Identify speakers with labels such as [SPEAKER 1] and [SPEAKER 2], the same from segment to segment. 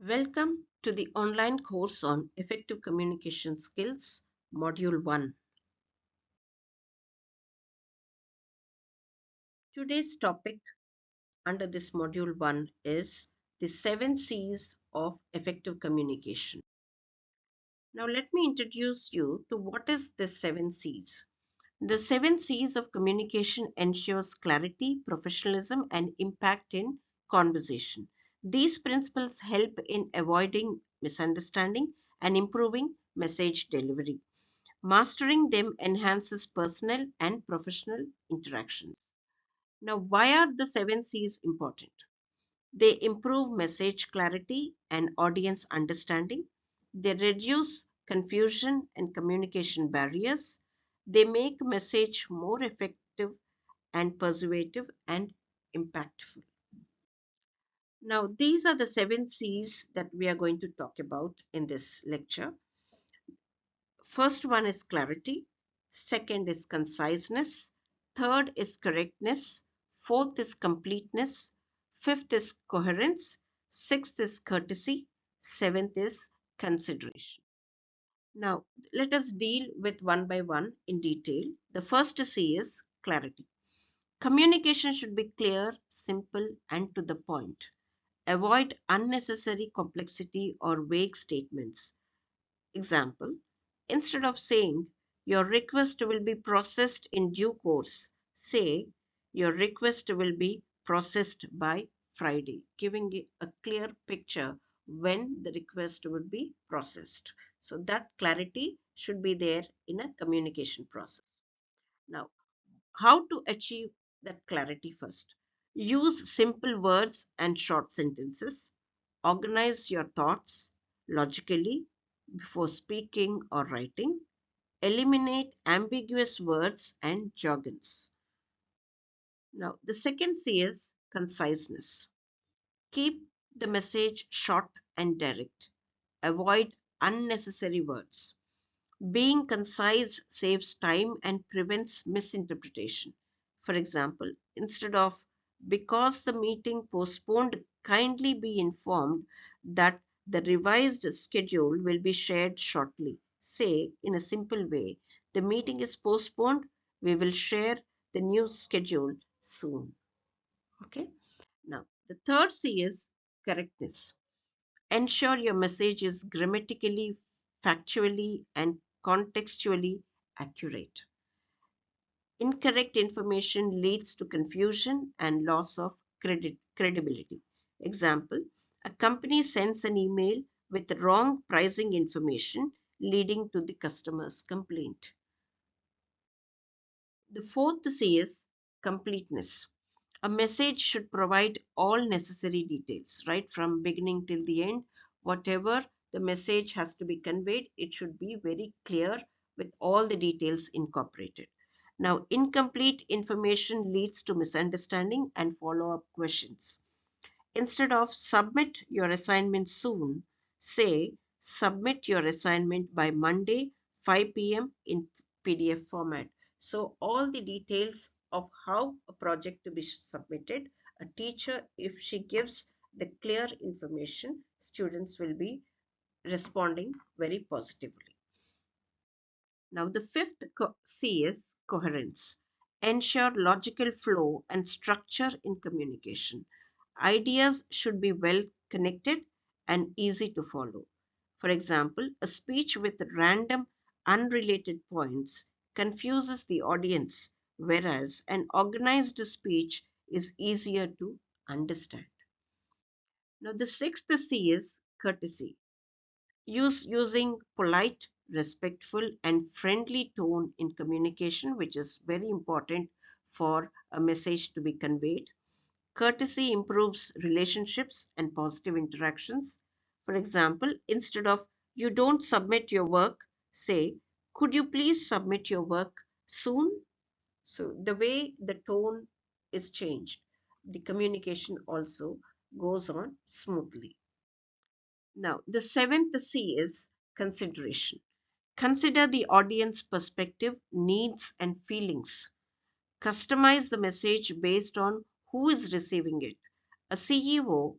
[SPEAKER 1] Welcome to the online course on Effective Communication Skills, Module 1. Today's topic under this Module 1 is the 7 C's of Effective Communication. Now let me introduce you to what is the 7 C's. The 7 C's of communication ensures clarity, professionalism, and impact in conversation. These principles help in avoiding misunderstanding and improving message delivery. Mastering them enhances personal and professional interactions. Now, why are the 7 C's important? They improve message clarity and audience understanding. They reduce confusion and communication barriers. They make message more effective and persuasive and impactful. Now, these are the 7 C's that we are going to talk about in this lecture. First one is clarity, second is conciseness, third is correctness, fourth is completeness, fifth is coherence, sixth is courtesy, seventh is consideration. Now, let us deal with one by one in detail. The first C is clarity. Communication should be clear, simple, and to the point. Avoid unnecessary complexity or vague statements. Example, instead of saying your request will be processed in due course, say your request will be processed by Friday, giving a clear picture when the request will be processed. So that clarity should be there in a communication process. Now, how to achieve that clarity first? Use simple words and short sentences. Organize your thoughts logically before speaking or writing. Eliminate ambiguous words and jargons. Now, the second C is conciseness. Keep the message short and direct. Avoid unnecessary words. Being concise saves time and prevents misinterpretation. For example, instead of because the meeting postponed, kindly be informed that the revised schedule will be shared shortly. Say in a simple way, the meeting is postponed, we will share the new schedule soon. Okay. Now, the third C is correctness. Ensure your message is grammatically, factually, and contextually accurate. Incorrect information leads to confusion and loss of credibility. Example, a company sends an email with wrong pricing information leading to the customer's complaint. The fourth C is completeness. A message should provide all necessary details, right from beginning till the end. Whatever the message has to be conveyed, it should be very clear with all the details incorporated. Now, incomplete information leads to misunderstanding and follow-up questions. Instead of submit your assignment soon, say submit your assignment by Monday 5 p.m. in PDF format. So all the details of how a project to be submitted, a teacher, if she gives the clear information, students will be responding very positively. Now the fifth C is coherence. Ensure logical flow and structure in communication. Ideas should be well connected and easy to follow. For example, a speech with random, unrelated points confuses the audience, whereas an organized speech is easier to understand. Now, the sixth C is courtesy. Using polite, respectful, and friendly tone in communication, which is very important for a message to be conveyed. Courtesy improves relationships and positive interactions. For example, instead of you don't submit your work, say, could you please submit your work soon? So the way the tone is changed, the communication also goes on smoothly. Now, the seventh C is consideration. Consider the audience perspective, needs, and feelings. Customize the message based on who is receiving it. A CEO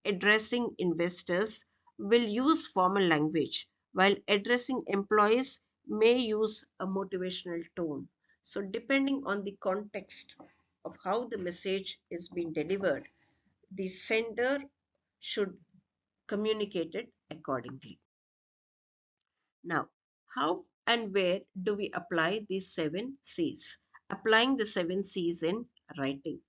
[SPEAKER 1] addressing investors will use formal language, while addressing employees may use a motivational tone. So, depending on the context of how the message is being delivered, the sender should communicate it accordingly. Now, how and where do we apply these 7 C's? Applying the 7 C's in writing.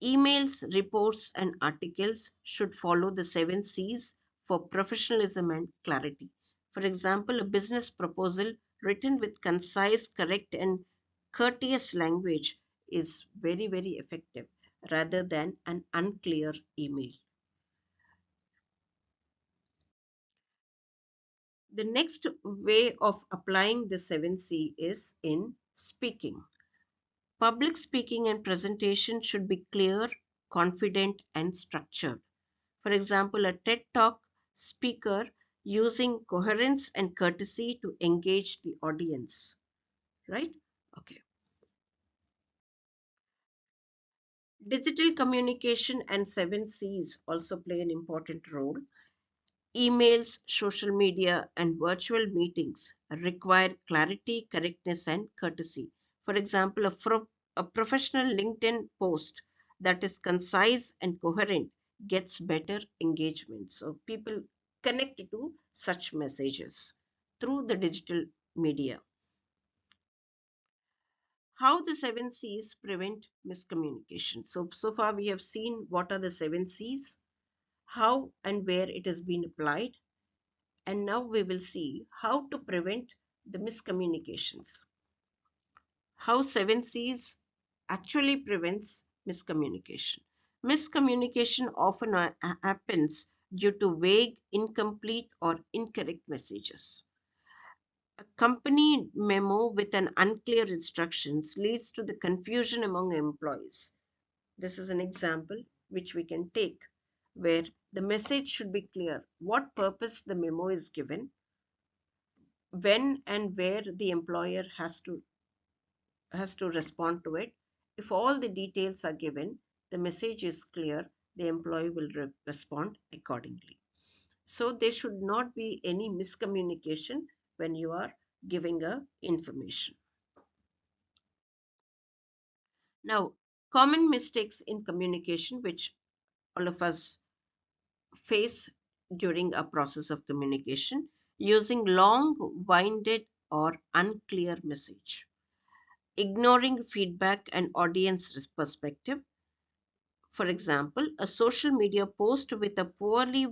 [SPEAKER 1] Emails, reports, and articles should follow the 7 C's for professionalism and clarity. For example, a business proposal written with concise, correct, and courteous language is very, very effective rather than an unclear email. The next way of applying the 7C is in speaking. Public speaking and presentation should be clear, confident, and structured. For example, a TED Talk speaker using coherence and courtesy to engage the audience, right? Okay. Digital communication and 7 C's also play an important role. Emails, social media, and virtual meetings require clarity, correctness, and courtesy. For example, a professional LinkedIn post that is concise and coherent gets better engagement. So, people connect to such messages through the digital media. How the 7 C's prevent miscommunication. So far we have seen what are the 7 C's, how and where it has been applied, and now we will see how to prevent the miscommunications. How 7 C's actually prevents miscommunication. Miscommunication often happens due to vague, incomplete, or incorrect messages. A company memo with an unclear instructions leads to the confusion among employees. This is an example which we can take where the message should be clear what purpose the memo is given, when and where the employer has to respond to it. If all the details are given, the message is clear, the employee will respond accordingly. So there should not be any miscommunication when you are giving a information. Now, common mistakes in communication which all of us face during a process of communication: using long, winded, or unclear message, ignoring feedback and audience perspective. For example, a social media post with a poorly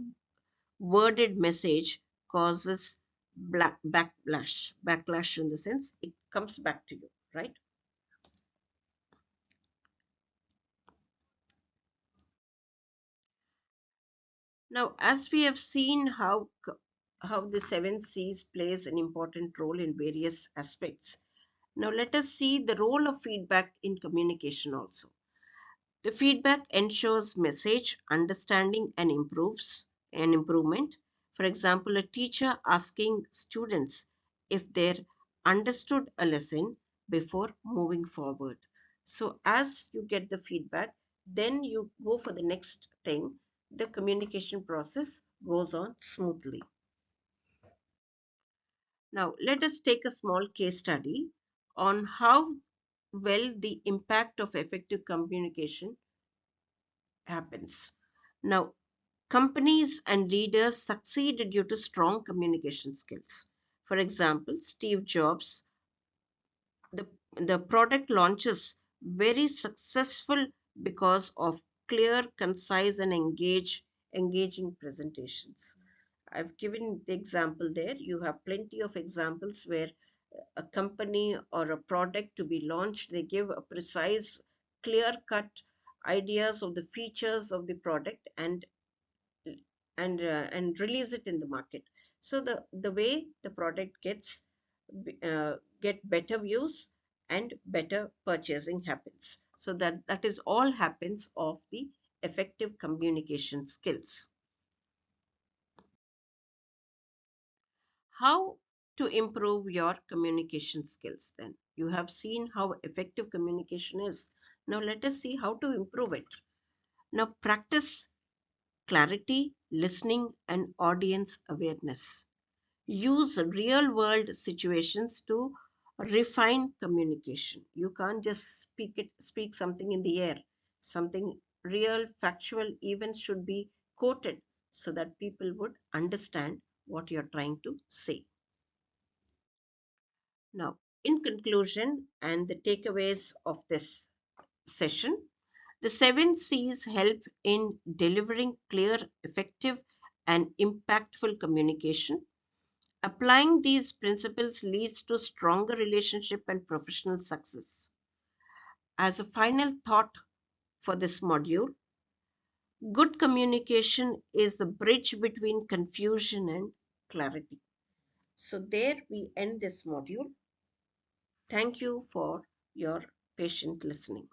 [SPEAKER 1] worded message causes backlash in the sense it comes back to you, right? Now, as we have seen how the 7 C's plays an important role in various aspects, now let us see the role of feedback in communication also. The feedback ensures message understanding and improves an improvement. For example, a teacher asking students if they understood a lesson before moving forward. So as you get the feedback, then you go for the next thing. The communication process goes on smoothly. Now, let us take a small case study on how well the impact of effective communication happens. Now, companies and leaders succeed due to strong communication skills. For example, Steve Jobs, the, the product launches very successful because of clear, concise, and engaging presentations. I've given the example there. You have plenty of examples where a company or a product to be launched, they give a precise, clear cut ideas of the features of the product and release it in the market. So the way the product get better views and better purchasing happens. So that is all happens of the effective communication skills. How to improve your communication skills then? You have seen how effective communication is. Now let us see how to improve it. Now practice clarity, listening, and audience awareness. Use real world situations to refine communication. You can't just speak something in the air. Something real, factual events should be quoted so that people would understand what you're trying to say. Now, in conclusion, and the takeaways of this session, the 7 C's help in delivering clear, effective, and impactful communication. Applying these principles leads to stronger relationship and professional success. As a final thought for this module, good communication is the bridge between confusion and clarity. So there we end this module. Thank you for your patient listening.